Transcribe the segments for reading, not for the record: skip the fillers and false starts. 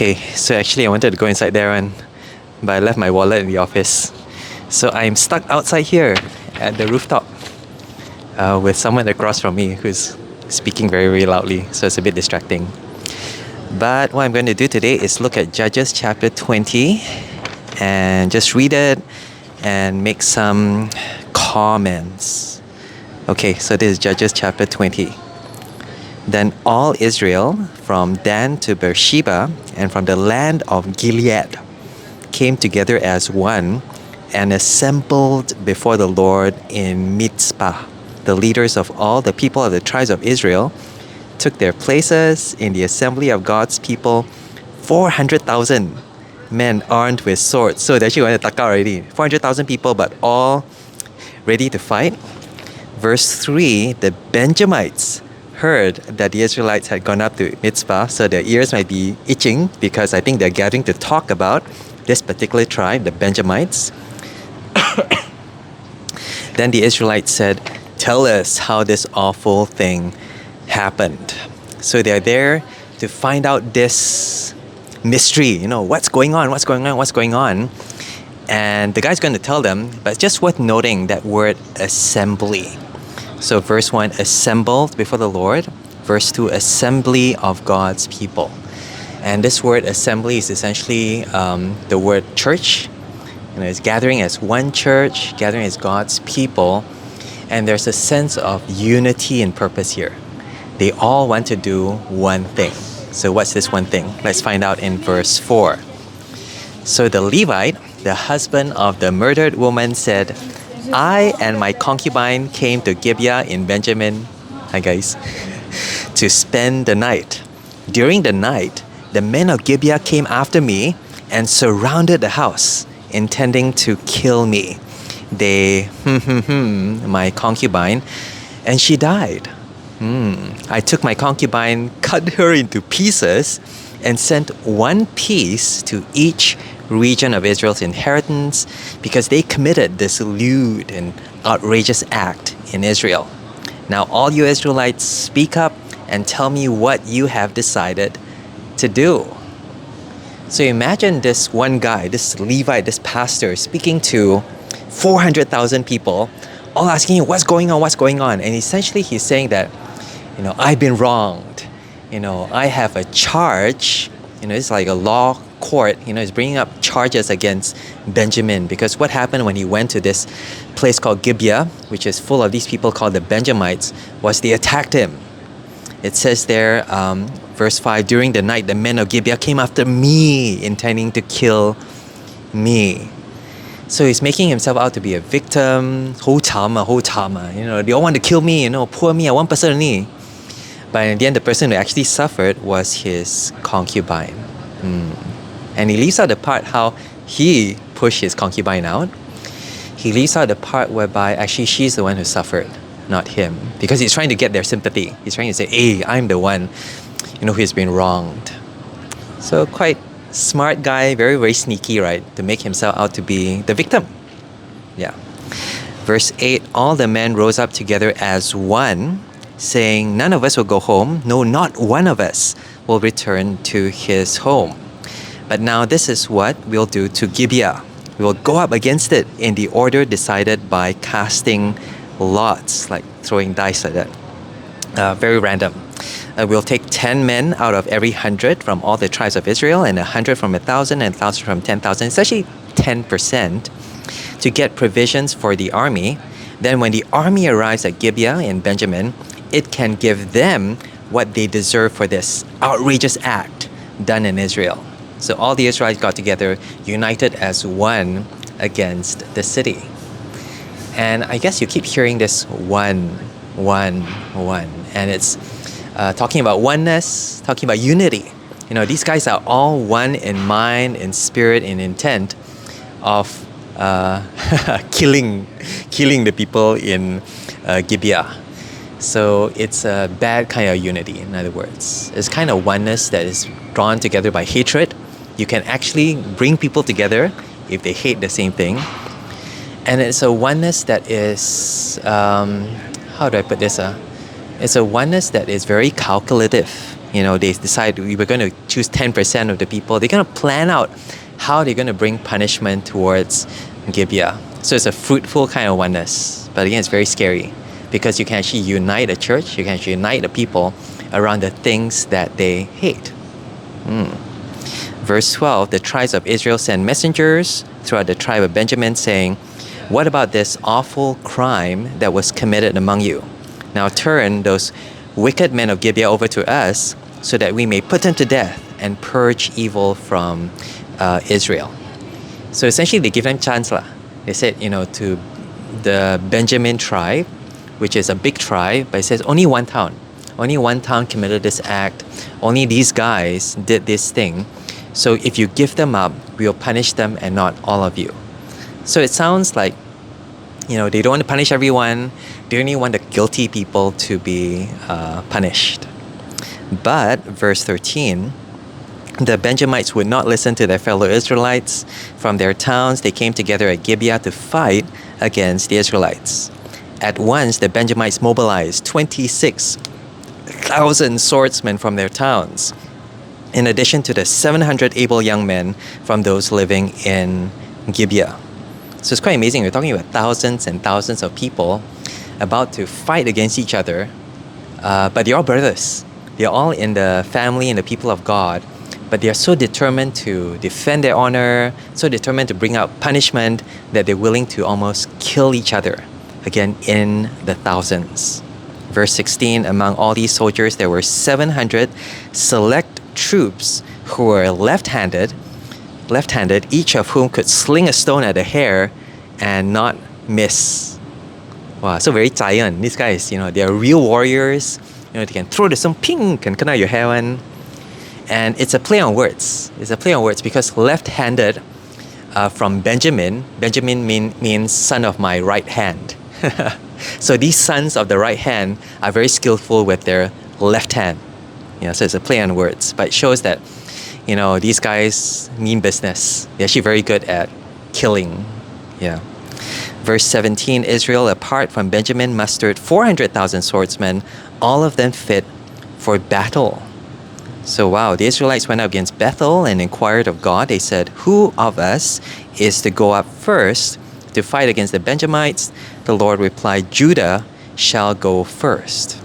Okay, so actually I wanted to go inside there but I left my wallet in the office. So I'm stuck outside here at the rooftop with someone across from me who's speaking very, very loudly, so it's a bit distracting. But what I'm going to do today is look at Judges chapter 20 and just read it and make some comments. Okay, so this is Judges chapter 20. Then all Israel from Dan to Beersheba and from the land of Gilead came together as one and assembled before the Lord in Mizpah. The leaders of all the people of the tribes of Israel took their places in the assembly of God's people, 400,000 men armed with swords. So they actually went to taka already. 400,000 people, but all ready to fight. Verse 3, the Benjamites heard that the Israelites had gone up to Mizpah, so their ears might be itching because I think they're gathering to talk about this particular tribe, the Benjamites. Then the Israelites said, "Tell us how this awful thing happened." So they're there to find out this mystery, what's going on. And the guy's going to tell them, but it's just worth noting that word assembly. So verse 1, assembled before the Lord. Verse 2, assembly of God's people. And this word assembly is essentially the word church. It's gathering as one church, gathering as God's people. And there's a sense of unity and purpose here. They all want to do one thing. So what's this one thing? Let's find out in verse 4. So the Levite, the husband of the murdered woman, said, "I and my concubine came to Gibeah in Benjamin," hi guys, "to spend the night. During the night, the men of Gibeah came after me and surrounded the house, intending to kill me. They, my concubine, and she died. I took my concubine, cut her into pieces, and sent one piece to each region of Israel's inheritance because they committed this lewd and outrageous act in Israel. Now all you Israelites, speak up and tell me what you have decided to do." So imagine this one guy, this Levite, this pastor, speaking to 400,000 people, all asking him, what's going on? And essentially he's saying that, I've been wronged. I have a charge. It's like a law court. He's bringing up charges against Benjamin because what happened when he went to this place called Gibeah, which is full of these people called the Benjamites, was they attacked him. It says there, verse 5, during the night, the men of Gibeah came after me, intending to kill me. So he's making himself out to be a victim. Ho chama. They all want to kill me, poor me, one person only. But in the end, the person who actually suffered was his concubine. And he leaves out the part how he pushed his concubine out. He leaves out the part whereby actually she's the one who suffered, not him. Because he's trying to get their sympathy. He's trying to say, hey, I'm the one, who's been wronged. So quite smart guy, very, very sneaky, right? To make himself out to be the victim. Yeah. Verse 8, all the men rose up together as one, saying, none of us will go home. No, not one of us will return to his home. But now this is what we'll do to Gibeah. We will go up against it in the order decided by casting lots, like throwing dice like that. Very random. We'll take 10 men out of every 100 from all the tribes of Israel, and 100 from 1,000, and 1,000 from 10,000. It's actually 10% to get provisions for the army. Then when the army arrives at Gibeah in Benjamin, it can give them what they deserve for this outrageous act done in Israel. So all the Israelites got together, united as one against the city. And I guess you keep hearing this one. And it's talking about oneness, talking about unity. These guys are all one in mind, in spirit, in intent of killing the people in Gibeah. So it's a bad kind of unity, in other words. It's kind of oneness that is drawn together by hatred. You can actually bring people together if they hate the same thing. And it's a oneness that is, how do I put this? It's a oneness that is very calculative. They decide we were going to choose 10% of the people. They're going to plan out how they're going to bring punishment towards Gibeah. So it's a fruitful kind of oneness. But again, it's very scary because you can actually unite a church, you can actually unite the people around the things that they hate. Verse 12, the tribes of Israel sent messengers throughout the tribe of Benjamin saying, "What about this awful crime that was committed among you? Now turn those wicked men of Gibeah over to us so that we may put them to death and purge evil from Israel." So essentially they give them chance. They said, to the Benjamin tribe, which is a big tribe, but it says only one town committed this act. Only these guys did this thing. So if you give them up, we'll punish them and not all of you. So it sounds like, they don't want to punish everyone. They only want the guilty people to be punished. But verse 13, the Benjamites would not listen to their fellow Israelites. From their towns, they came together at Gibeah to fight against the Israelites. At once, the Benjamites mobilized 26,000 swordsmen from their towns, in addition to the 700 able young men from those living in Gibeah. So it's quite amazing. We're talking about thousands and thousands of people about to fight against each other, but they're all brothers. They're all in the family and the people of God, but they're so determined to defend their honor, so determined to bring out punishment that they're willing to almost kill each other, again, in the thousands. Verse 16, among all these soldiers, there were 700 select troops who were left-handed, each of whom could sling a stone at a hair and not miss. Wow, so very giant. These guys, they are real warriors. They can throw the stone, ping, can cut out your hair one. And it's a play on words. Because left-handed from Benjamin means son of my right hand. So these sons of the right hand are very skillful with their left hand. So it's a play on words, but it shows that, these guys mean business. They're actually very good at killing. Verse 17, Israel, apart from Benjamin, mustered 400,000 swordsmen, all of them fit for battle. So wow, the Israelites went up against Bethel and inquired of God. They said, "Who of us is to go up first to fight against the Benjamites?" The Lord replied, "Judah shall go first."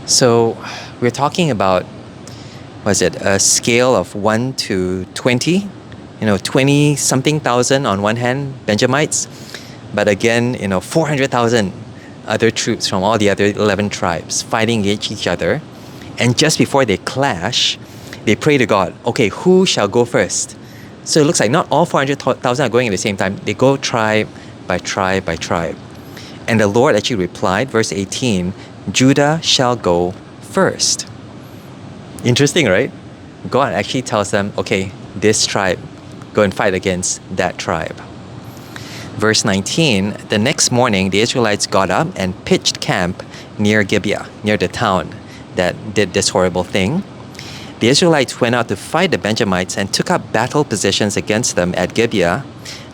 So we're talking about, a scale of 1 to 20? 20-something thousand on one hand, Benjamites, but again, 400,000 other troops from all the other 11 tribes fighting against each other. And just before they clash, they pray to God, okay, who shall go first? So it looks like not all 400,000 are going at the same time. They go tribe by tribe by tribe. And the Lord actually replied, verse 18, "Judah shall go first." Interesting, right? God actually tells them, okay, this tribe, go and fight against that tribe. Verse 19, the next morning, the Israelites got up and pitched camp near Gibeah, near the town that did this horrible thing. The Israelites went out to fight the Benjamites and took up battle positions against them at Gibeah.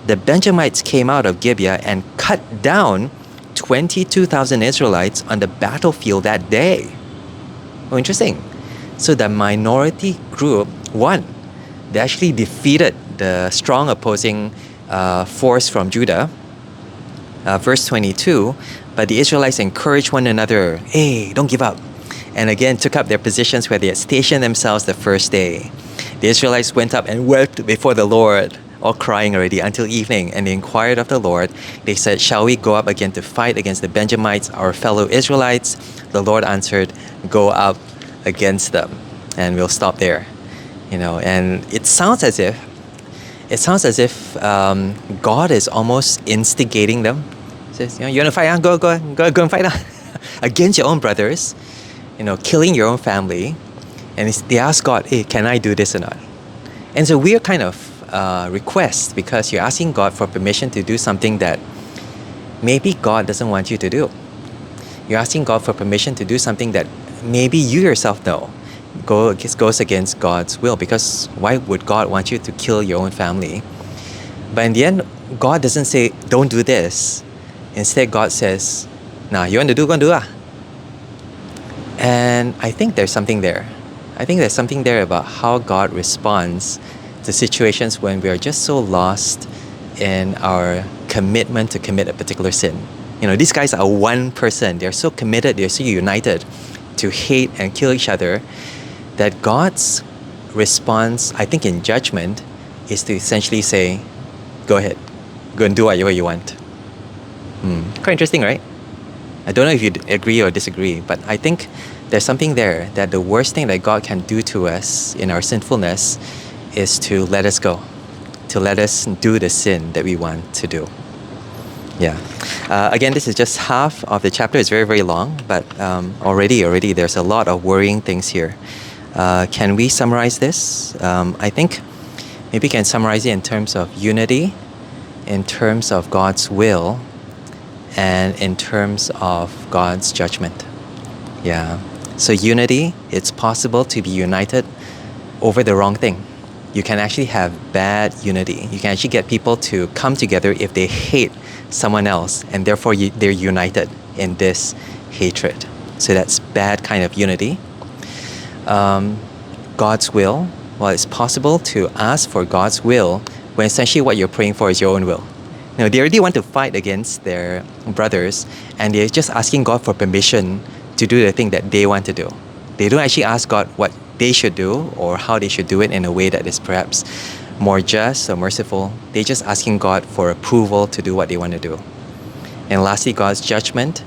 The Benjamites came out of Gibeah and cut down 22,000 Israelites on the battlefield that day. Oh, interesting. So the minority group won. They actually defeated the strong opposing force from Judah. Verse 22, but the Israelites encouraged one another, "Hey, don't give up," and again took up their positions where they had stationed themselves the first day. The Israelites went up and wept before the Lord, all crying already, until evening, and they inquired of the Lord. They said, "Shall we go up again to fight against the Benjamites, our fellow Israelites?" The Lord answered, "Go up against them." And we'll stop there. And it sounds as if God is almost instigating them. He says, you want to fight? Go and fight against your own brothers. Killing your own family. And they ask God, "Hey, can I do this or not?" And it's a weird kind of request, because you're asking God for permission to do something that maybe God doesn't want you to do. You're asking God for permission to do something that maybe you yourself know goes against God's will, because why would God want you to kill your own family? But in the end, God doesn't say, "Don't do this." Instead, God says, "Nah, you want to do, go and do . And I think there's something there. I think there's something there about how God responds to situations when we are just so lost in our commitment to commit a particular sin. You know, these guys are one person. They're so committed, they're so united to hate and kill each other that God's response, I think in judgment, is to essentially say, go ahead, go and do whatever you want. Quite interesting, right? I don't know if you agree or disagree, but I think there's something there that the worst thing that God can do to us in our sinfulness is to let us go, to let us do the sin that we want to do. Yeah. Again, this is just half of the chapter. It's very, very long, but already there's a lot of worrying things here. Can we summarize this? I think maybe we can summarize it in terms of unity, in terms of God's will, and in terms of God's judgment. Yeah. So unity, it's possible to be united over the wrong thing. You can actually have bad unity. You can actually get people to come together if they hate someone else, and therefore they're united in this hatred. So that's bad kind of unity. God's will, well, it's possible to ask for God's will when essentially what you're praying for is your own will. You know, they already want to fight against their brothers, and they're just asking God for permission to do the thing that they want to do. They don't actually ask God what they should do or how they should do it in a way that is perhaps more just or merciful. They're just asking God for approval to do what they want to do. And lastly, God's judgment.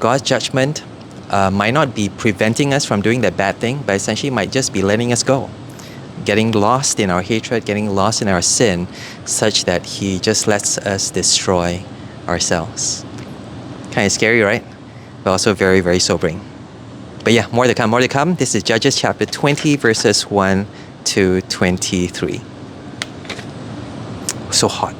God's judgment might not be preventing us from doing that bad thing, but essentially might just be letting us go, getting lost in our hatred, getting lost in our sin, such that He just lets us destroy ourselves. Kind of scary, right? But also very, very sobering. But yeah, more to come. This is Judges chapter 20, verses 1 to 23. So hot.